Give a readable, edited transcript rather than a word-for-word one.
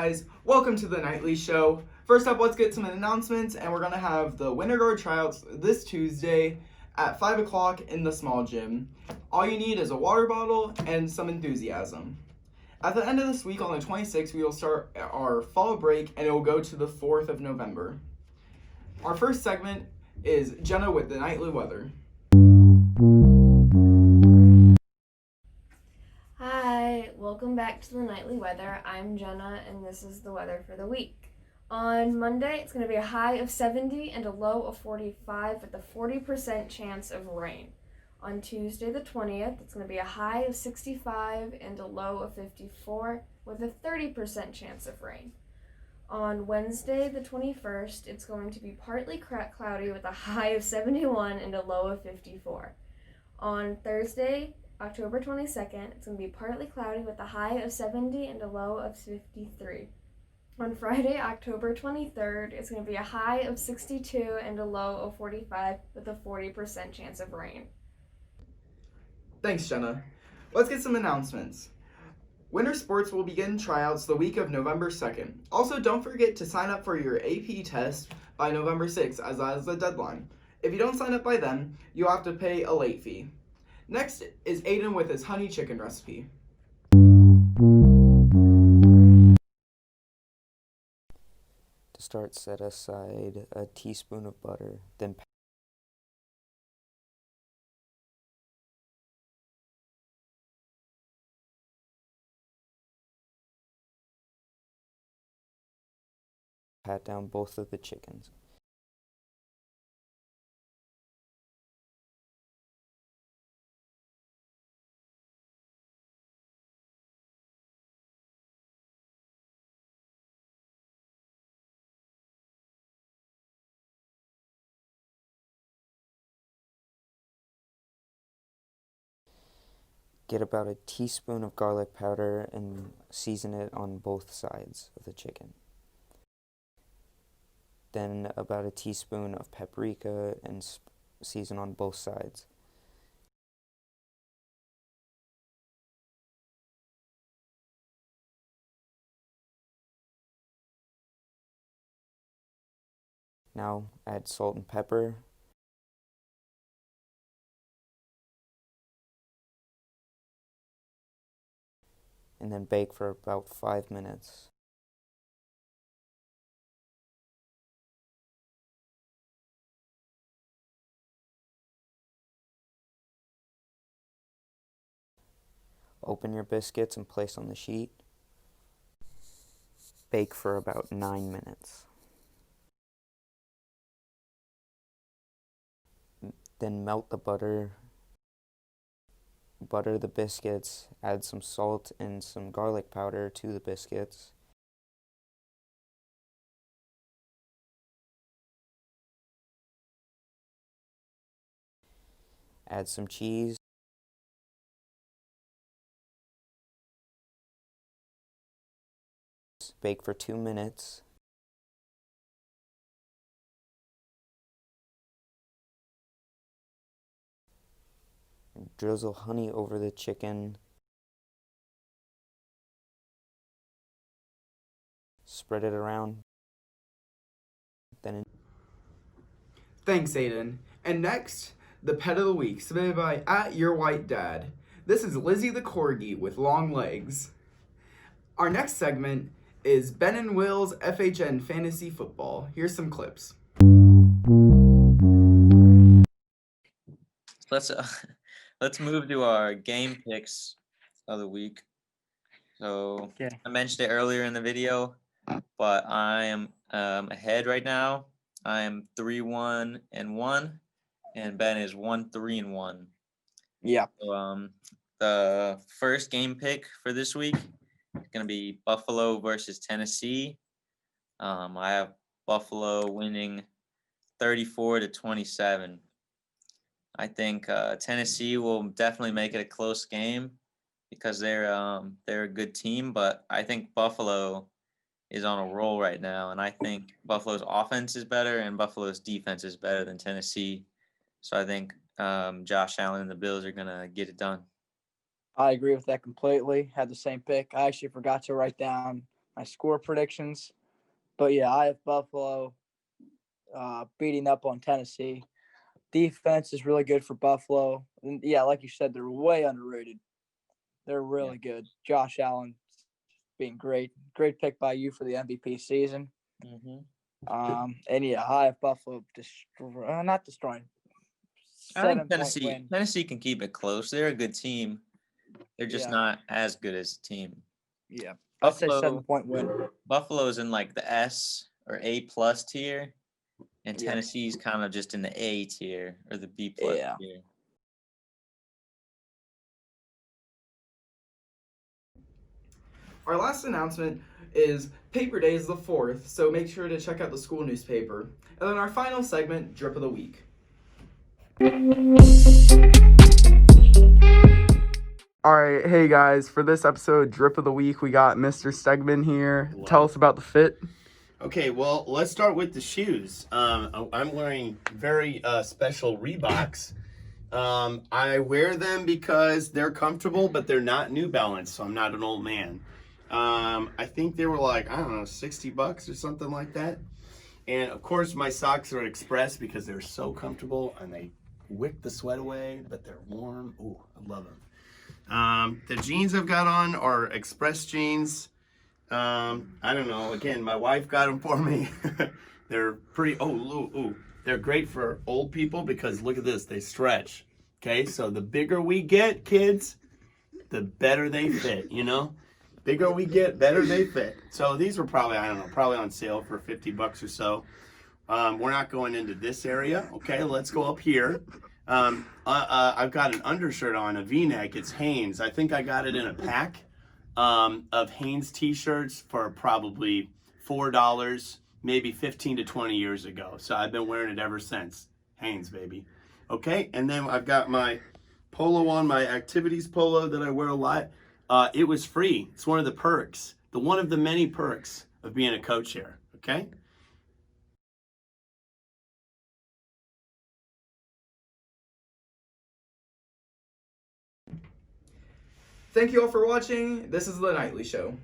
guys? Welcome to the nightly show. First up, let's get some announcements, and we're going to have the Winter Guard tryouts this Tuesday at 5 o'clock in the small gym. All you need is a water bottle and some enthusiasm. At the end of this week, on the 26th, we will start our fall break, and it will go to the 4th of November. Our first segment is Jenna with the nightly weather. Hi, welcome back to the nightly weather. I'm Jenna, and this is the weather for the week. On Monday, it's going to be a high of 70 and a low of 45 with a 40% chance of rain. On Tuesday, the 20th, it's going to be a high of 65 and a low of 54 with a 30% chance of rain. On Wednesday, the 21st, it's going to be partly cloudy with a high of 71 and a low of 54. On Thursday, October 22nd, it's going to be partly cloudy with a high of 70 and a low of 53. On Friday, October 23rd, it's going to be a high of 62 and a low of 45 with a 40% chance of rain. Thanks, Jenna. Let's get some announcements. Winter sports will begin tryouts the week of November 2nd. Also, don't forget to sign up for your AP test by November 6th, as that is the deadline. If you don't sign up by then, you'll have to pay a late fee. Next is Aiden with his honey chicken recipe. To start, set aside a teaspoon of butter, then pat down both of the chickens. Get about a teaspoon of garlic powder and season it on both sides of the chicken. Then about a teaspoon of paprika and season on both sides. Now add salt and pepper. And then bake for about 5 minutes. Open your biscuits and place on the sheet. Bake for about 9 minutes. Then melt the butter. Butter the biscuits, add some salt and some garlic powder to the biscuits. Add some cheese. Bake for 2 minutes. Drizzle honey over the chicken. Spread it around. Thanks, Aiden. And next, the pet of the week, submitted by @YourWhiteDad. This is Lizzie the Corgi with long legs. Our next segment is Ben and Will's FHN Fantasy Football. Here's some clips. Let's move to our game picks of the week. So I mentioned it earlier in the video, but I am ahead right now. I am 3-1-1, and Ben is 1-3-1. Yeah. So the first game pick for this week is gonna be Buffalo versus Tennessee. I have Buffalo winning 34-27. I think Tennessee will definitely make it a close game because they're a good team, but I think Buffalo is on a roll right now, and I think Buffalo's offense is better and Buffalo's defense is better than Tennessee. So I think Josh Allen and the Bills are gonna get it done. I agree with that completely. Had the same pick. I actually forgot to write down my score predictions. But yeah, I have Buffalo beating up on Tennessee. Defense is really good for Buffalo. And yeah, like you said, they're way underrated. They're really good. Josh Allen being great. Great pick by you for the MVP season. And yeah, I have Buffalo not destroying. I think 7-point win. Tennessee can keep it close. They're a good team. They're just not as good as a team. Yeah. I'd say 7-point win. Buffalo's in like the S or A plus tier, and Tennessee's kind of just in the A tier or the B plus tier. Our last announcement is Paper Day is the 4th, so make sure to check out the school newspaper. And then our final segment, Drip of the Week. Alright, hey guys, for this episode, Drip of the Week, we got Mr. Stegman here. Tell us about the fit. Okay, well, let's start with the shoes. I'm wearing very special Reeboks. I wear them because they're comfortable, but they're not New Balance, so I'm not an old man. I think they were like, I don't know, $60 or something like that. And of course, my socks are Express because they're so comfortable and they wick the sweat away, but they're warm. Ooh, I love them. The jeans I've got on are Express jeans. I don't know. Again, my wife got them for me. They're pretty. They're great for old people because look at this. They stretch. Okay, so the bigger we get, kids, the better they fit. You know, bigger we get, better they fit. So these were probably, I don't know, probably on sale for $50 or so. We're not going into this area. Okay, let's go up here. I've got an undershirt on, a V-neck. It's Hanes. I think I got it in a pack of Hanes t-shirts for probably $4, maybe 15 to 20 years ago. So I've been wearing it ever since. Hanes, baby. Okay, and then I've got my polo on, my activities polo that I wear a lot. It was free. It's one of the perks, one of the many perks of being a coach here. Okay. Thank you all for watching. This is The Nightly Show.